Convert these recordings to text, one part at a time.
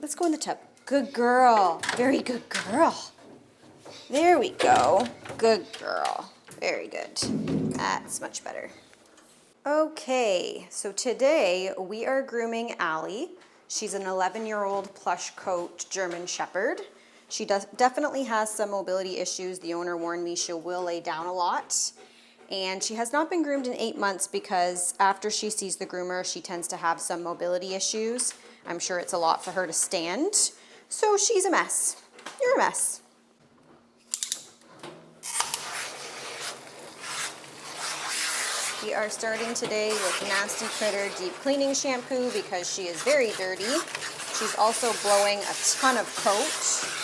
Let's go in the tub. Good girl. Very good girl. There we go. Good girl. Very good. That's much better. Okay, so today we are grooming Allie. She's an 11-year-old plush coat German Shepherd. She definitely has some mobility issues. The owner warned me she will lay down a lot. And she has not been groomed in 8 months because after she sees the groomer, she tends to have some mobility issues. I'm sure it's a lot for her to stand. So she's a mess. You're a mess. We are starting today with Nasty Critter Deep Cleaning Shampoo because she is very dirty. She's also blowing a ton of coat.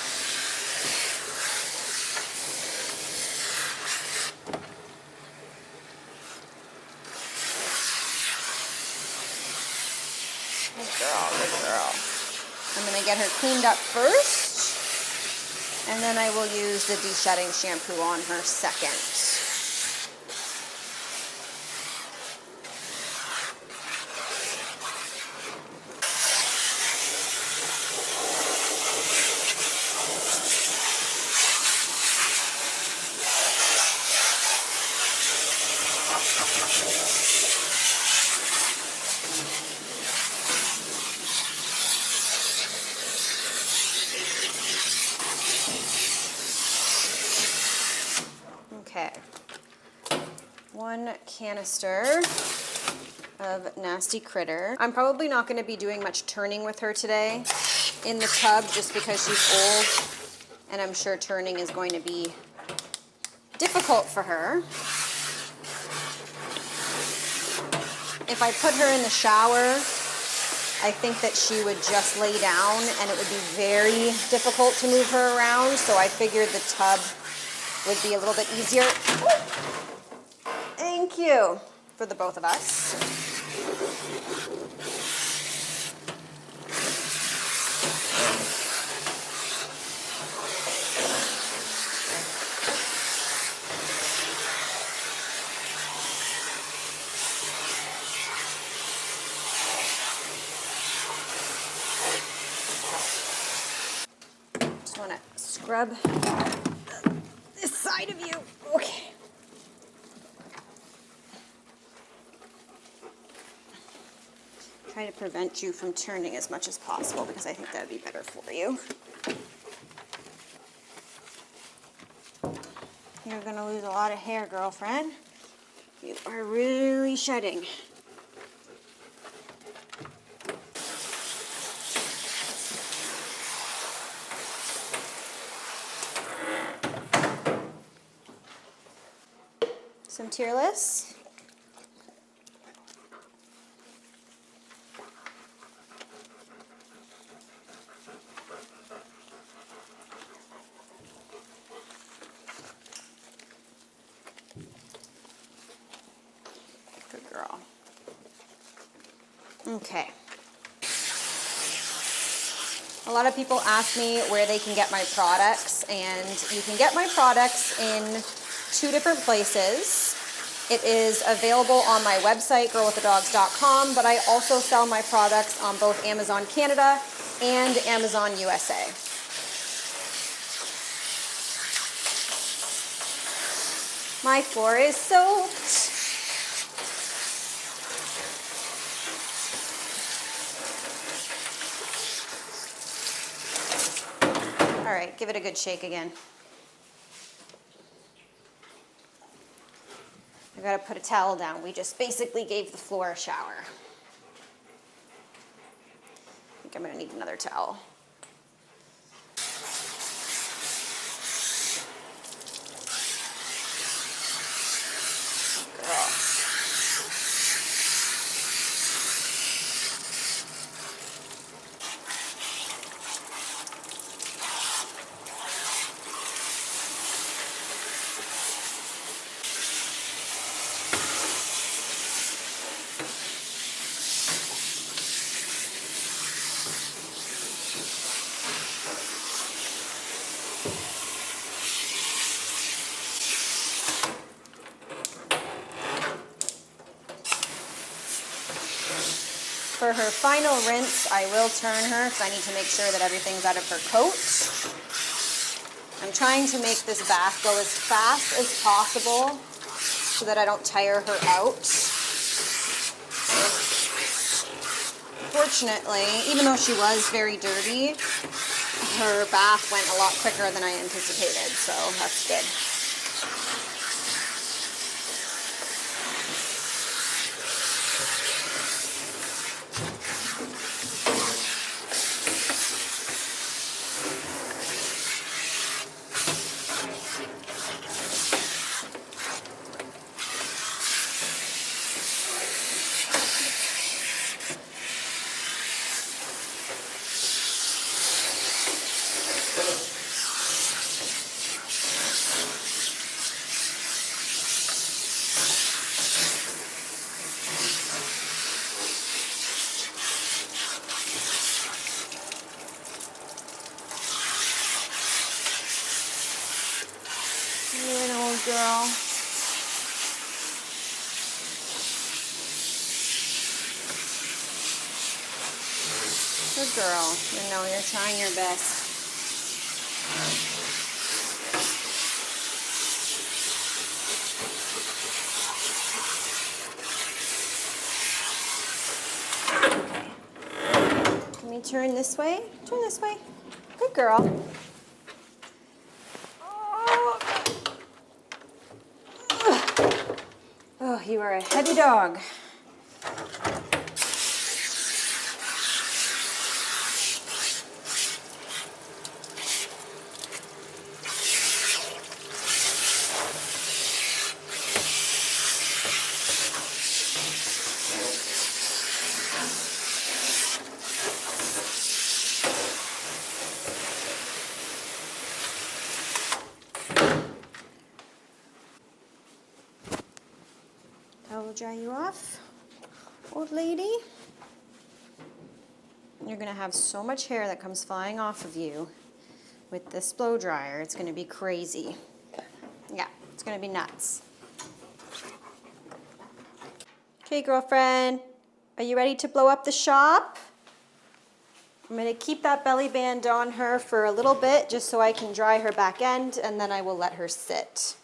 Good girl, good girl. I'm going to get her cleaned up first, and then I will use the de-shedding shampoo on her second. Okay, 1 canister of Nasty Critter. I'm probably not going to be doing much turning with her today in the tub just because she's old, and I'm sure turning is going to be difficult for her. If I put her in the shower, I think that she would just lay down and it would be very difficult to move her around, so I figured the tub would be a little bit easier. Thank you for the both of us. Just want to scrub this side of you. Okay. Try to prevent you from turning as much as possible because I think that would be better for you. You're going to lose a lot of hair, girlfriend. You are really shedding. Some Tearless. Good girl. Okay. A lot of people ask me where they can get my products, and you can get my products in 2 different places. It is available on my website, girlwiththedogs.com, but I also sell my products on both Amazon Canada and Amazon USA. My floor is soaked. All right, give it a good shake again. I gotta put a towel down. We just basically gave the floor a shower. I think I'm gonna need another towel. Girl. For her final rinse, I will turn her because I need to make sure that everything's out of her coat. I'm trying to make this bath go as fast as possible so that I don't tire her out. Fortunately, even though she was very dirty, her bath went a lot quicker than I anticipated, so that's good. You're an old girl. Good girl. You know, you're trying your best. Okay. Can we turn this way? Turn this way. Good girl. Oh, you are a heavy dog. Towel dry you off, old lady. You're gonna have so much hair that comes flying off of you with this blow dryer. It's gonna be crazy. Yeah, it's gonna be nuts. Okay, girlfriend, are you ready to blow up the shop? I'm gonna keep that belly band on her for a little bit just so I can dry her back end, and then I will let her sit.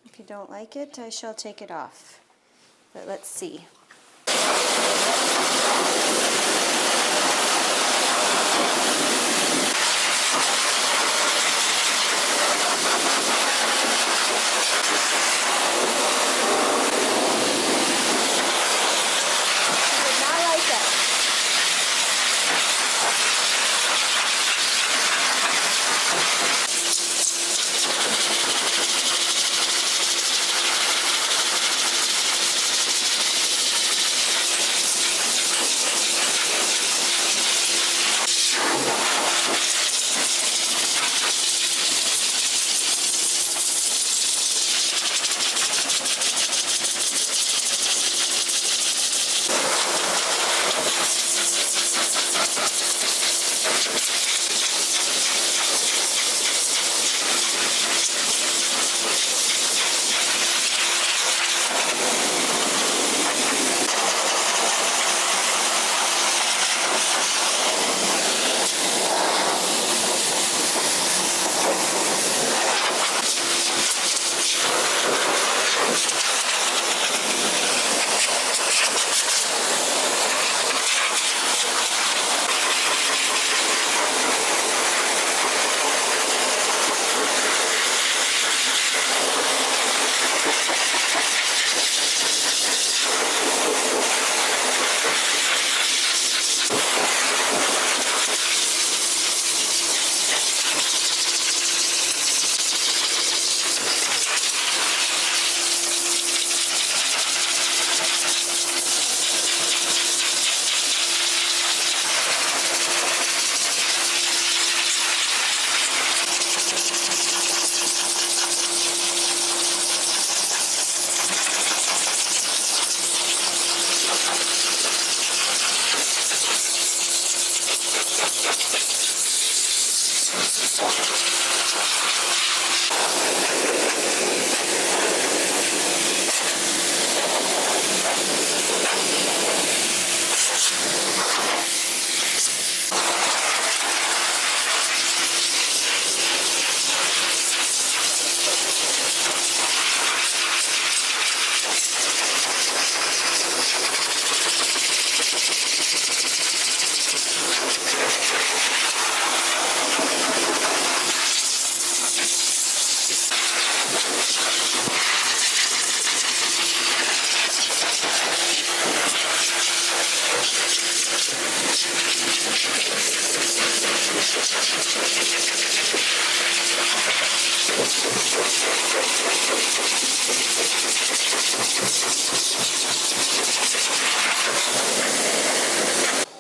If you don't like it, I shall take it off. But let's see.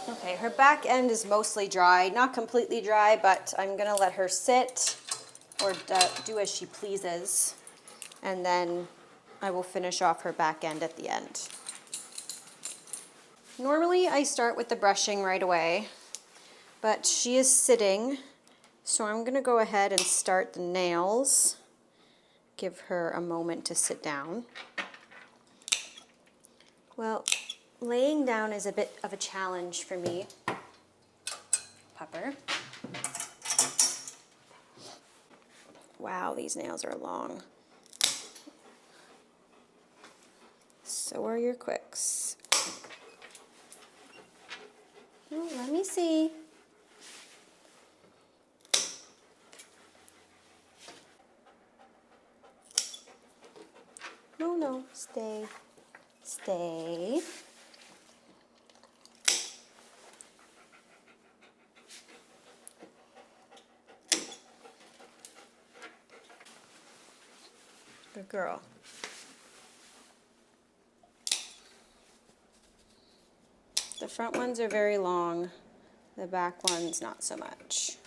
Okay, her back end is mostly dry, not completely dry, but I'm gonna let her sit or do as she pleases, and then I will finish off her back end at the end. Normally I start with the brushing right away, but she is sitting, so I'm gonna go ahead and start the nails. Give her a moment to sit down. Well, laying down is a bit of a challenge for me, Pupper. Wow, these nails are long. So are your quicks. Oh, let me see. No, no, stay. Stay. Good girl. The front ones are very long. The back ones, not so much.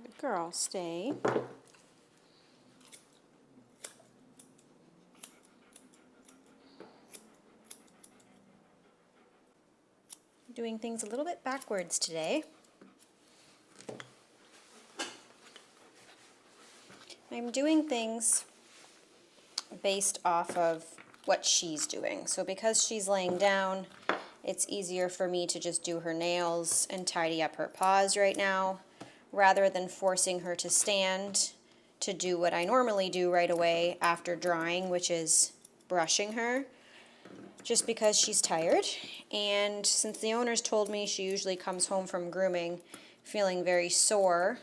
Good girl, stay. Doing things a little bit backwards today. I'm doing things based off of what she's doing. So because she's laying down, it's easier for me to just do her nails and tidy up her paws right now, rather than forcing her to stand to do what I normally do right away after drying, which is brushing her, just because she's tired. And since the owners told me she usually comes home from grooming feeling very sore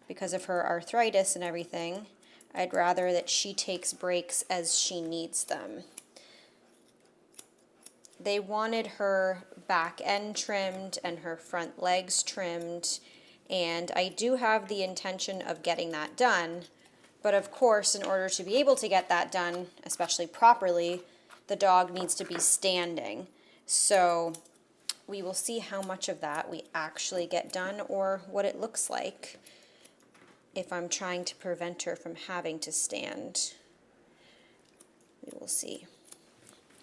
because of her arthritis and everything, I'd rather that she takes breaks as she needs them. They wanted her back end trimmed and her front legs trimmed, and I do have the intention of getting that done, but of course, in order to be able to get that done, especially properly, the dog needs to be standing. So we will see how much of that we actually get done or what it looks like if I'm trying to prevent her from having to stand. We will see.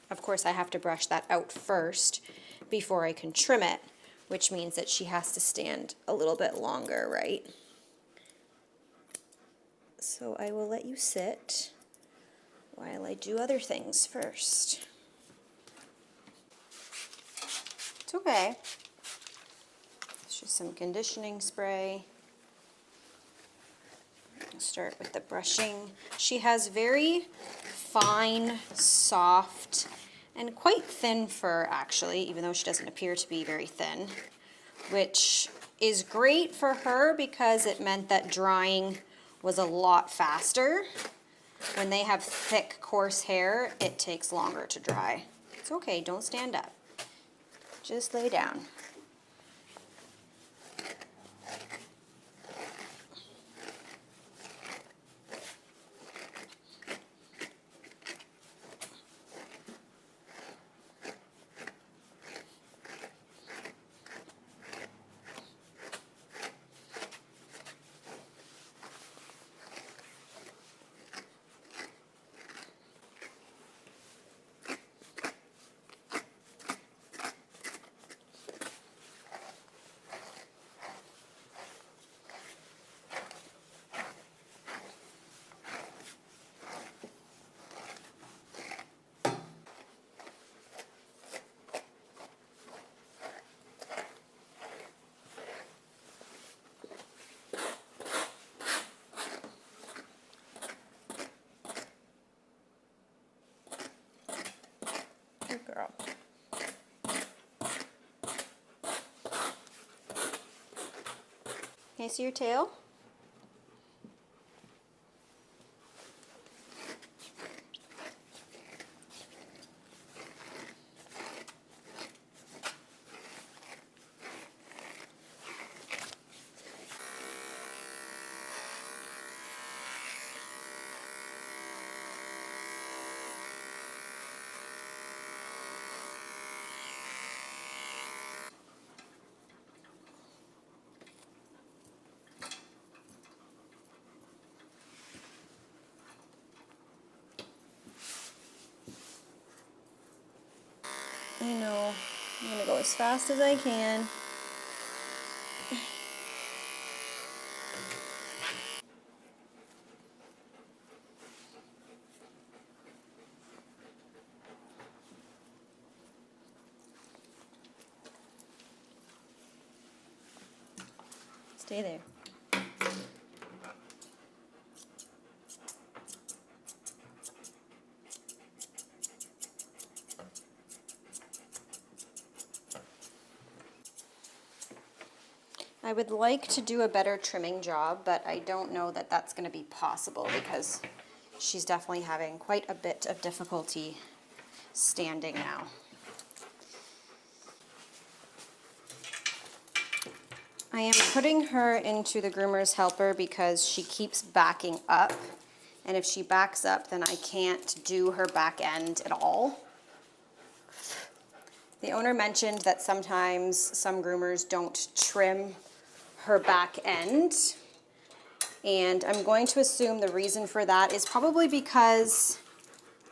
Of course, I have to brush that out first before I can trim it, which means that she has to stand a little bit longer, right? So I will let you sit while I do other things first. It's okay. It's just some conditioning spray. I'll start with the brushing. She has very fine, soft, and quite thin fur, actually, even though she doesn't appear to be very thin, which is great for her because it meant that drying was a lot faster. When they have thick, coarse hair, it takes longer to dry. It's okay, don't stand up. Just lay down. Can I see your tail? I know. I'm gonna go as fast as I can. Stay there. I would like to do a better trimming job, but I don't know that that's going to be possible because she's definitely having quite a bit of difficulty standing now. I am putting her into the groomer's helper because she keeps backing up, and if she backs up, then I can't do her back end at all. The owner mentioned that sometimes some groomers don't trim her back end, and I'm going to assume the reason for that is probably because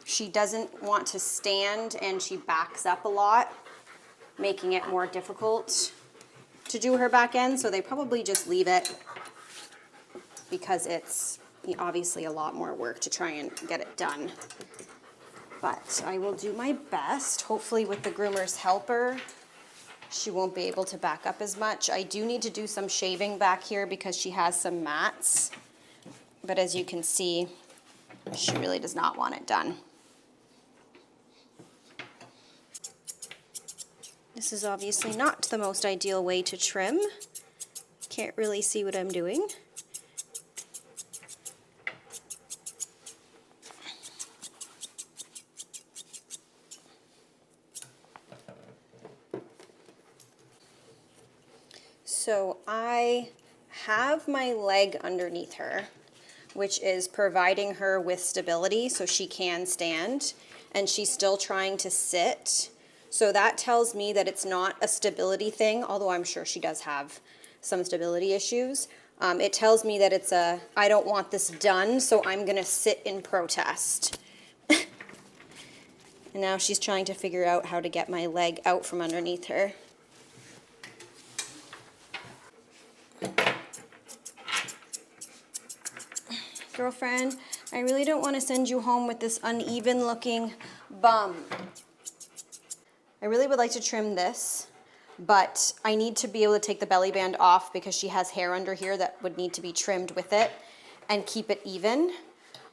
she doesn't want to stand and she backs up a lot, making it more difficult to do her back end, so they probably just leave it because it's obviously a lot more work to try and get it done. But I will do my best. Hopefully with the groomer's helper, she won't be able to back up as much. I do need to do some shaving back here because she has some mats. But as you can see, she really does not want it done. This is obviously not the most ideal way to trim. Can't really see what I'm doing. So I have my leg underneath her, which is providing her with stability so she can stand, and she's still trying to sit. So that tells me that it's not a stability thing, although I'm sure she does have some stability issues. It tells me that it's a, I don't want this done, so I'm gonna sit in protest. And now she's trying to figure out how to get my leg out from underneath her. Girlfriend, I really don't want to send you home with this uneven looking bum. I really would like to trim this, but I need to be able to take the belly band off because she has hair under here that would need to be trimmed with it and keep it even.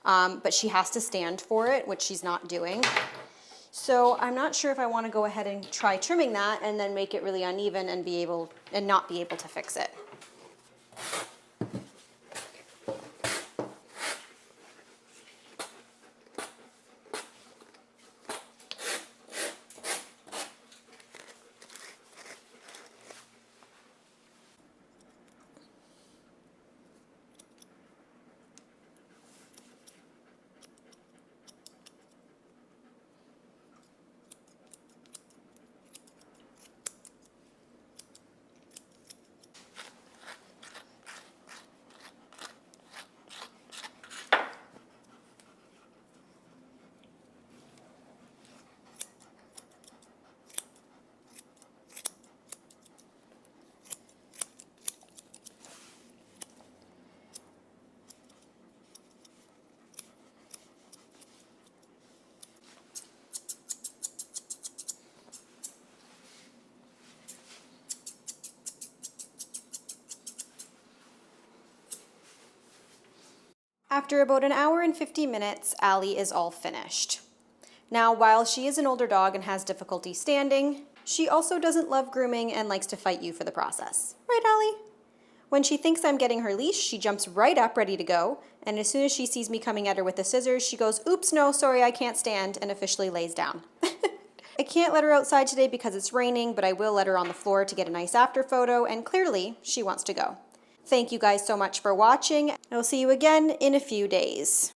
But she has to stand for it, which she's not doing. So I'm not sure if I want to go ahead and try trimming that and then make it really uneven and not be able to fix it. After about an hour and 50 minutes, Allie is all finished. Now, while she is an older dog and has difficulty standing, she also doesn't love grooming and likes to fight you for the process. Right, Allie? When she thinks I'm getting her leash, she jumps right up ready to go, and as soon as she sees me coming at her with the scissors, she goes, "Oops, no, sorry, I can't stand," and officially lays down. I can't let her outside today because it's raining, but I will let her on the floor to get a nice after photo, and clearly she wants to go. Thank you guys so much for watching. I'll see you again in a few days.